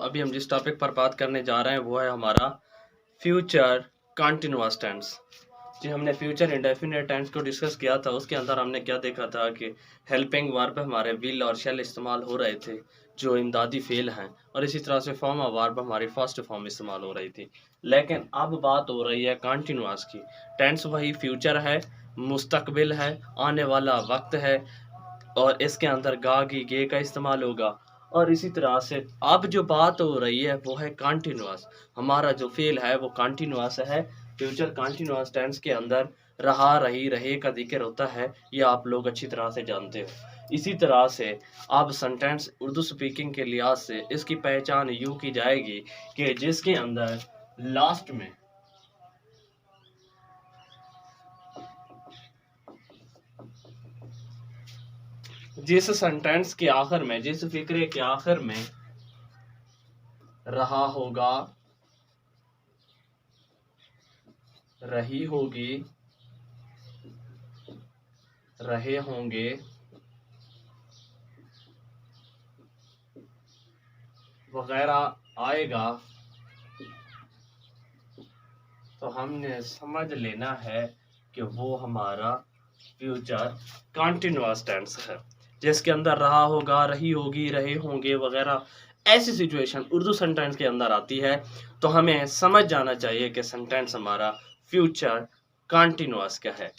अभी हम जिस टॉपिक पर बात करने जा रहे हैं वो है हमारा फ्यूचर कंटिन्यूअस टेंस। जी, हमने फ्यूचर इंडेफिनिट टेंस को डिस्कस किया था। उसके अंदर हमने क्या देखा था कि हेल्पिंग वर्ब हमारे विल और शेल इस्तेमाल हो रहे थे जो इमदादी फेल हैं, और इसी तरह से फॉर्म ऑफ वर्ब हमारी फर्स्ट फॉर्म इस्तेमाल हो रही थी। लेकिन अब बात हो रही है कंटिन्यूअस की। टेंस वही फ्यूचर है, मुस्तकबिल है, आने वाला वक्त है, और इसके अंदर गी गे का इस्तेमाल होगा। और इसी तरह से अब जो बात हो रही है वो है कंटिन्यूअस। हमारा जो फेल है वो कंटिन्यूअस है। फ्यूचर कंटिन्यूअस टेंस के अंदर रहा, रही, रहे का जिक्र होता है, ये आप लोग अच्छी तरह से जानते हो। इसी तरह से अब सेंटेंस उर्दू स्पीकिंग के लिहाज से इसकी पहचान यूं की जाएगी कि जिसके अंदर लास्ट में जिस सेंटेंस के आखिर में, जिस फिक्रे के आखिर में रहा होगा, रही होगी, रहे होंगे, वगैरह आएगा, तो हमने समझ लेना है कि वो हमारा फ्यूचर कंटिन्यूअस टेंस है। जिसके अंदर रहा होगा, रही होगी, रहे होंगे वगैरह ऐसी सिचुएशन उर्दू सेंटेंस के अंदर आती है, तो हमें समझ जाना चाहिए कि सेंटेंस हमारा फ्यूचर कंटिन्यूअस का है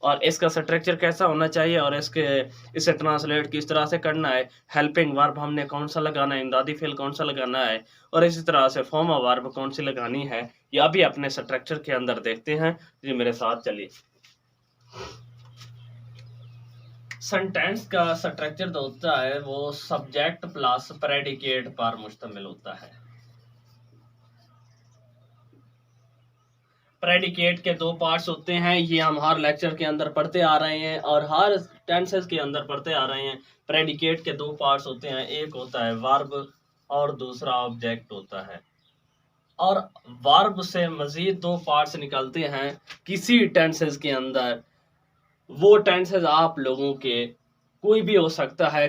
और इसका स्ट्रक्चर कैसा होना चाहिए और इसे ट्रांसलेट किस तरह से करना है। हेल्पिंग वर्ब हमने कौन सा लगाना है, इमदादी फेल कौन सा लगाना है, और इसी तरह से फॉर्म ऑफ वर्ब कौन सी लगानी है, ये अभी अपने स्ट्रक्चर के अंदर देखते हैं। जी मेरे साथ चलिए। सेंटेंस का स्ट्रक्चर जो होता है वो सब्जेक्ट प्लस प्रेडिकेट पर मुश्तमिल होता है। प्रेडिकेट के दो पार्ट्स होते हैं, ये हम हर लेक्चर के अंदर पढ़ते आ रहे हैं और हर टेंसेस के अंदर पढ़ते आ रहे हैं। प्रेडिकेट के दो पार्ट्स होते हैं, एक होता है वर्ब और दूसरा ऑब्जेक्ट होता है। और वर्ब से मजीद दो पार्ट्स निकलते हैं किसी टेंसेस के अंदर। वो टेंसेस आप लोगों के कोई भी हो सकता है,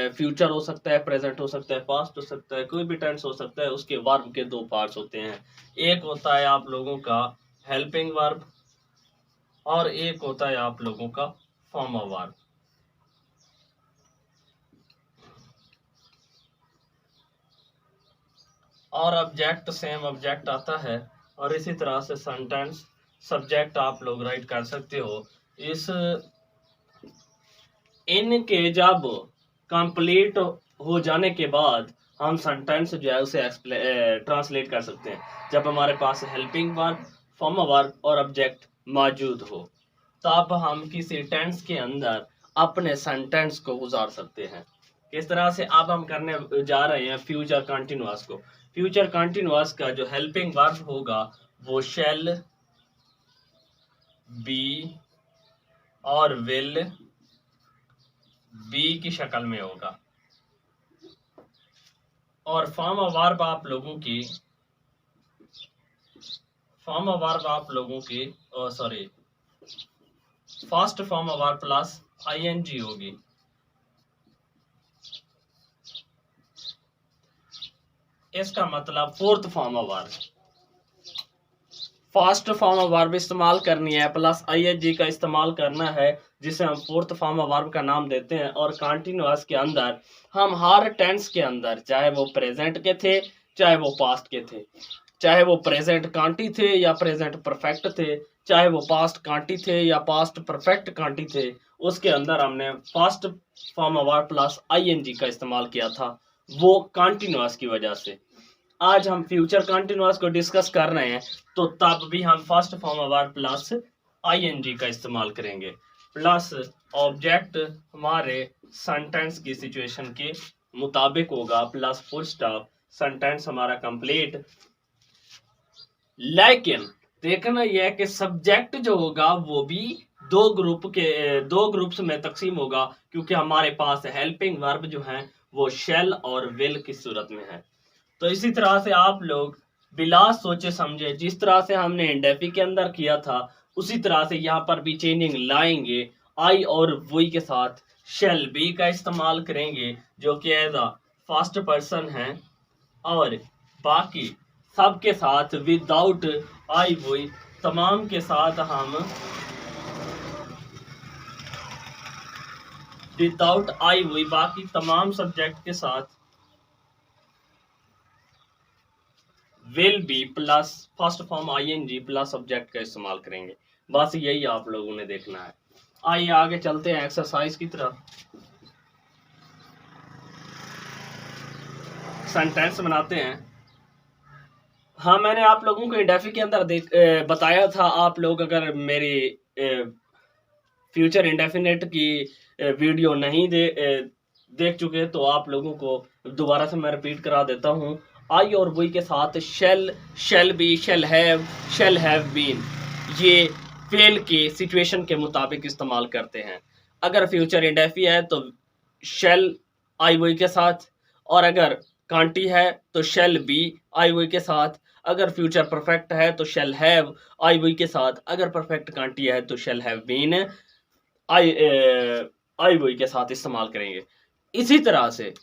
फ्यूचर हो सकता है, प्रेजेंट हो सकता है, पास्ट हो सकता है, कोई भी टेंस हो सकता है। उसके वर्ब के दो पार्ट्स होते हैं, एक होता है आप लोगों का हेल्पिंग वर्ब और एक होता है आप लोगों का फॉर्म ऑफ वर्ब। और ऑब्जेक्ट सेम ऑब्जेक्ट आता है, और इसी तरह से सेंटेंस सब्जेक्ट आप लोग राइट कर सकते हो। इनके जब कंप्लीट हो जाने के बाद हम सेंटेंस जो है उसे ट्रांसलेट कर सकते हैं। जब हमारे पास helping verb, form of verb और ऑब्जेक्ट मौजूद हो, तब हम किसी टेंस के अंदर अपने सेंटेंस को गुजार सकते हैं। किस तरह से अब हम करने जा रहे हैं फ्यूचर कंटिन्यूअस को। फ्यूचर कंटिन्यूअस का जो हेल्पिंग वर्ब होगा वो शैल, बी और विल बी की शक्ल में होगा। और फॉर्म ऑफ वर्ब आप लोगों की first form of verb plus ING होगी। इसका मतलब fourth form of verb. First form of verb इस्तेमाल करनी है प्लस आईएनजी का इस्तेमाल करना है, जिसे हम फोर्थ फॉर्म ऑफ वर्ब का नाम देते हैं। और कंटिन्यूअस के अंदर हम हर टेंस के अंदर, चाहे वो प्रेजेंट के थे चाहे वो पास्ट के थे, चाहे वो प्रेजेंट कांटी थे या प्रेजेंट परफेक्ट थे, चाहे वो पास्ट कांटी थे या पास्ट परफेक्ट कांटी थे, उसके अंदर हमने first form of verb plus ING का इस्तेमाल किया था, वो कंटिन्यूअस की वजह से। आज हम फ्यूचर कंटिन्यूअस को डिस्कस कर रहे हैं, तो तब भी हम first form of verb plus ING का इस्तेमाल करेंगे। प्लस ऑब्जेक्ट हमारे सेंटेंस की सिचुएशन के मुताबिक होगा, प्लस फुल स्टॉप, सेंटेंस हमारा कंप्लीट। लेकिन देखना यह है कि सब्जेक्ट जो होगा वो भी दो ग्रुप्स में तकसीम होगा, क्योंकि हमारे पास हेल्पिंग वर्ब जो है वो शेल और विल की सूरत में है। तो इसी तरह से आप लोग बिला सोचे समझे, जिस तरह से हमने इंडेफी के अंदर किया था उसी तरह से यहाँ पर भी चेंजिंग लाएंगे। आई और वी के साथ शेल बी का इस्तेमाल करेंगे, जो कि एज अ फर्स्ट पर्सन है, और बाकी सब के साथ विदाउट आई वुई, तमाम के साथ हम विदाउट आई वुई बाकी तमाम सब्जेक्ट के साथ will be plus first form ING plus subject का इस्तेमाल करेंगे। बस यही आप लोगों ने देखना है। आइए आगे चलते हैं एक्सरसाइज की तरफ। सेंटेंस बनाते हैं। हाँ, मैंने आप लोगों को इंडेफी के अंदर बताया था। आप लोग अगर मेरी फ्यूचर इंडेफिनेट की वीडियो नहीं देख चुके तो आप लोगों को दोबारा से मैं रिपीट करा देता हूँ। आई और वी के साथ shall, shall be, shall have been, ये फेल के सिचुएशन के मुताबिक इस्तेमाल करते हैं। अगर फ्यूचर इंडेफी है तो शेल आई वी के साथ, और अगर कांटी है तो शेल बी आई वी के साथ। अगर फ्यूचर परफेक्ट है तो शेल हैव आई वी के साथ। अगर परफेक्ट कांटी है तो shall have been I we के साथ इस्तेमाल करेंगे। इसी तरह से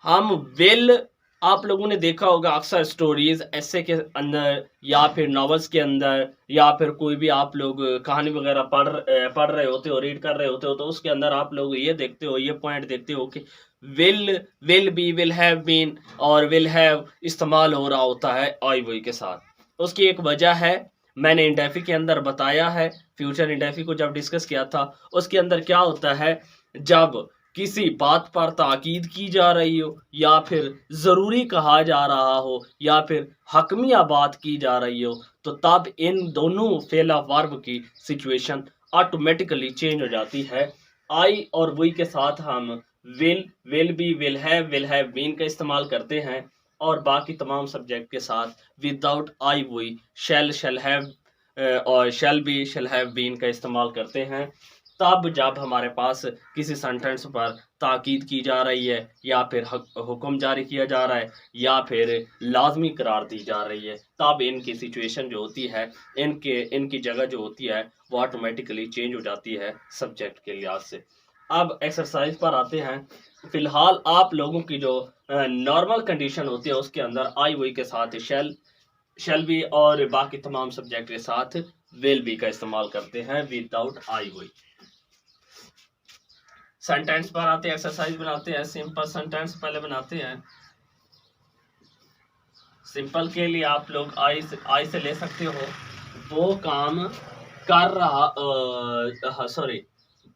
हम विल, आप लोगों ने देखा होगा अक्सर स्टोरीज ऐसे के अंदर या फिर नॉवेल्स के अंदर या फिर कोई भी आप लोग कहानी वगैरह पढ़ रहे होते हो, रीड कर रहे होते हो, तो उसके अंदर आप लोग ये देखते हो, ये पॉइंट देखते हो कि will be, will have been और विल हैव इस्तेमाल हो रहा होता है आई वुई के साथ। उसकी एक वजह है, मैंने इंडेफी के अंदर बताया है। फ्यूचर इंडेफी को जब डिस्कस किया था उसके अंदर क्या होता है, जब किसी बात पर ताकीद की जा रही हो या फिर ज़रूरी कहा जा रहा हो या फिर हकमिया बात की जा रही हो, तो तब इन दोनों फेल ऑफ वर्ब की सिचुएशन ऑटोमेटिकली चेंज हो जाती है। आई और वी के साथ हम will be, will have been का इस्तेमाल करते हैं, और बाकी तमाम सब्जेक्ट के साथ without I we shall have और shall be, shall have been का इस्तेमाल करते हैं। तब जब हमारे पास किसी सेंटेंस पर ताकीद की जा रही है या फिर हुक्म जारी किया जा रहा है या फिर लाजमी करार दी जा रही है, तब इनकी सिचुएशन जो होती है, इनकी जगह जो होती है वो ऑटोमेटिकली चेंज हो जाती है सब्जेक्ट के लिहाज से। अब एक्सरसाइज पर आते हैं। फिलहाल आप लोगों की जो नॉर्मल कंडीशन होती है उसके अंदर आई वी के साथ शेल बी और बाकी तमाम सब्जेक्ट के साथ विल बी का इस्तेमाल करते हैं विदाउट आई वी। सेंटेंस पर आते हैं, एक्सरसाइज बनाते हैं। सिंपल सेंटेंस पहले बनाते हैं। सिंपल के लिए आप लोग आई से ले सकते हो। वो काम कर रहा सॉरी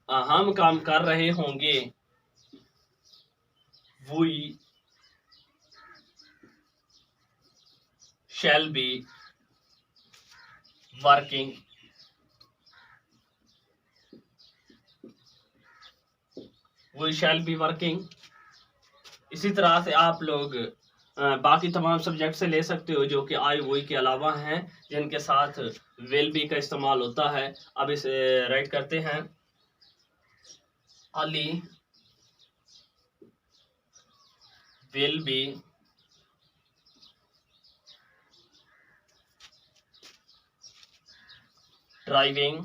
हम काम कर रहे होंगे, we shall be working, we shall be working. इसी तरह से आप लोग बाकी तमाम सब्जेक्ट से ले सकते हो जो कि आई वही के अलावा हैं, जिनके साथ विल बी का इस्तेमाल होता है। अब इसे राइट करते हैं। Ali will be driving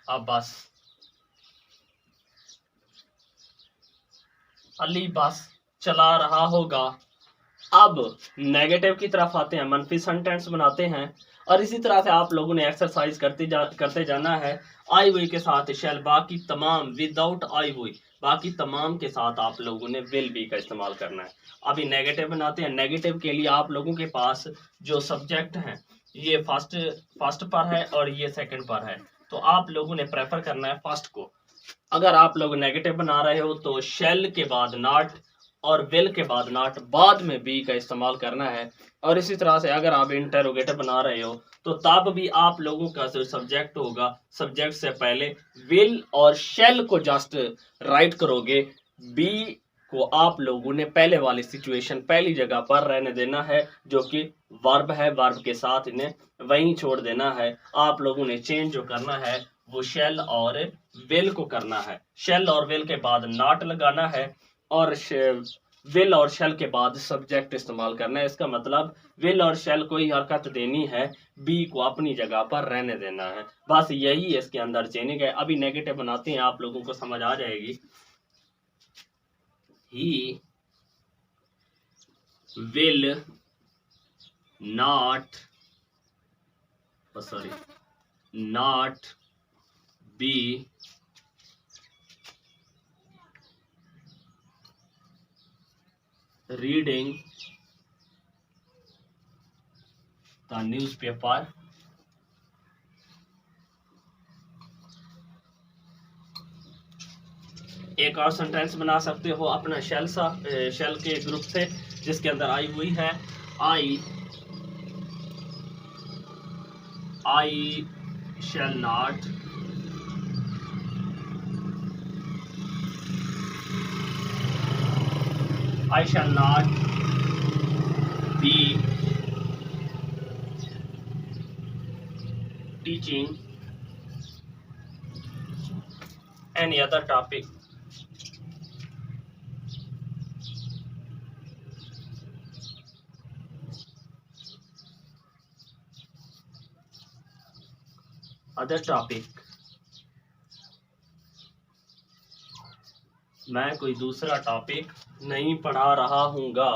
a bus, Ali बस चला रहा होगा। अब नेगेटिव की तरफ आते हैं, मनफी सेंटेंस बनाते हैं, और इसी तरह से आप लोगों ने एक्सरसाइज करते जाना है। आई हुई के साथ शैल, बाकी तमाम विदाउट आई हुई, बाकी तमाम के साथ आप लोगों ने विल बी का इस्तेमाल करना है। अभी नेगेटिव बनाते हैं। नेगेटिव के लिए आप लोगों के पास जो सब्जेक्ट हैं ये फर्स्ट पर है और ये सेकंड पर है, तो आप लोगों ने प्रेफर करना है फर्स्ट को। अगर आप लोग नेगेटिव बना रहे हो तो शेल के बाद नॉट और विल के बाद नॉट, बाद में बी का इस्तेमाल करना है। और इसी तरह से अगर आप इंटरोगेटिव बना रहे हो तो तब भी आप लोगों का जो सब्जेक्ट होगा, सब्जेक्ट से पहले विल और शेल को जस्ट राइट करोगे, बी को आप लोगों ने पहले वाली सिचुएशन पहली जगह पर रहने देना है, जो कि वर्ब है। वर्ब के साथ इन्हें वहीं छोड़ देना है। आप लोगों ने चेंज जो करना है वो शेल और विल को करना है। शेल और विल के बाद नॉट लगाना है और विल और शेल के बाद सब्जेक्ट इस्तेमाल करना है। इसका मतलब विल और शेल को ही हरकत देनी है, बी को अपनी जगह पर रहने देना है। बस यही इसके अंदर चेंजिंग है। अभी नेगेटिव बनाते हैं, आप लोगों को समझ आ जाएगी। ही will not not be reading the newspaper एक और सेंटेंस बना सकते हो अपना शेल के ग्रुप से जिसके अंदर आई हुई है I shall not be teaching any other topic मैं कोई दूसरा टॉपिक नहीं पढ़ा रहा हूँगा।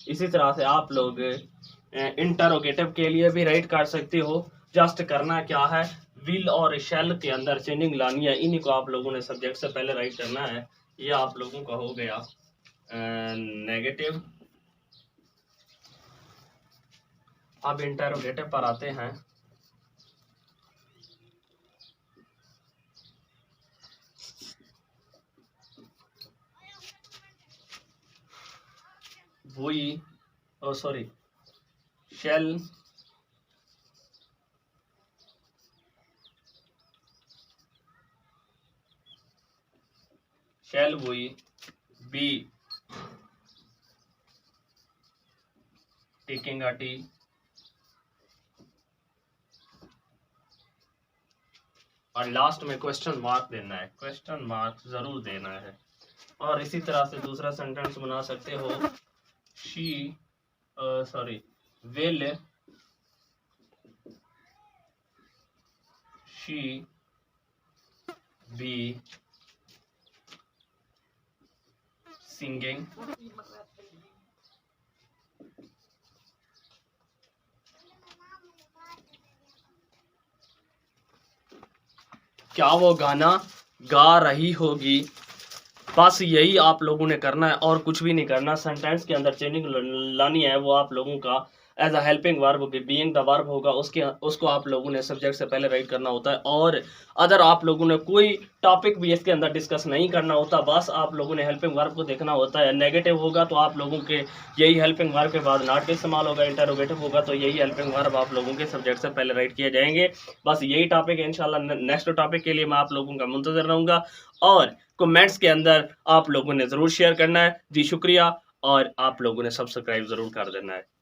इसी तरह से आप लोग इंटरोगेटिव के लिए भी राइट कर सकते हो। जस्ट करना क्या है, विल और शैल के अंदर चेंजिंग लानी है, इन्हीं को आप लोगों ने सब्जेक्ट से पहले राइट करना है। ये आप लोगों का हो गया नेगेटिव। अब इंटरोगेटिव पर आते हैं। shall we be taking a tea? और लास्ट में क्वेश्चन मार्क देना है, क्वेश्चन मार्क जरूर देना है। और इसी तरह से दूसरा सेंटेंस बना सकते हो, will she be singing? क्या वो गाना गा रही होगी? बस यही आप लोगों ने करना है और कुछ भी नहीं करना। सेंटेंस के अंदर चेंजिंग लानी है, वो आप लोगों का एज अ हेल्पिंग वर्ब होगी, बीइंग द वर्ब होगा, उसको आप लोगों ने सब्जेक्ट से पहले राइट करना होता है। और अदर आप लोगों ने कोई टॉपिक भी इसके अंदर डिस्कस नहीं करना होता, बस आप लोगों ने हेल्पिंग वर्ब को देखना होता है। नेगेटिव होगा तो आप लोगों के यही हेल्पिंग वर्ब के बाद नॉट का इस्तेमाल होगा, इंटरोगेटिव होगा तो यही हेल्पिंग वर्ब आप लोगों के सब्जेक्ट से पहले राइट किए जाएंगे। बस यही टॉपिक है। इंशाल्लाह नेक्स्ट टॉपिक के लिए मैं आप लोगों का मुंतजर रहूँगा और कमेंट्स के अंदर आप लोगों ने ज़रूर शेयर करना है। जी शुक्रिया, और आप लोगों ने सब्सक्राइब ज़रूर कर देना है।